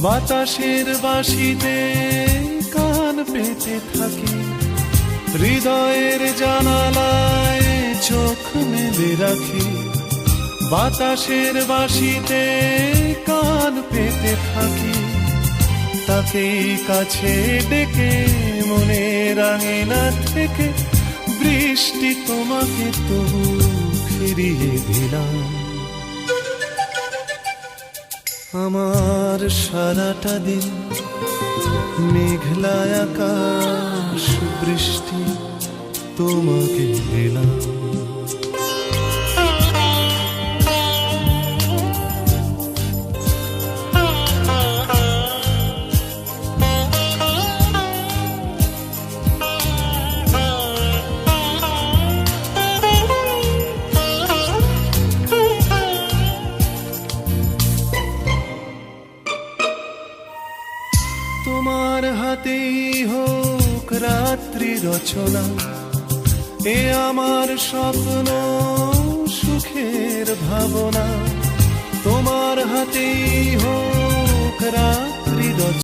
বাতাসের বাঁশিতে কান পেতে থাকি, হৃদয়ের জানালায় চোখ মেলে রাখি। বাতাসের বাঁশিতে কান পেতে থাকি, তাকেই কাছে ডেকে মনের আঙিনা থেকে বৃষ্টি তোমাকে তবু ফিরিয়ে দিলাম। আমার সারাটা দিন মেঘলা আকাশ বৃষ্টি তোমাকে দিলাম। তোমার হাতেই হোক রাত্রি রচনা, এ আমার স্বপ্ন সুখের ভাবনা। তোমার হাতেই হোক রাত্রি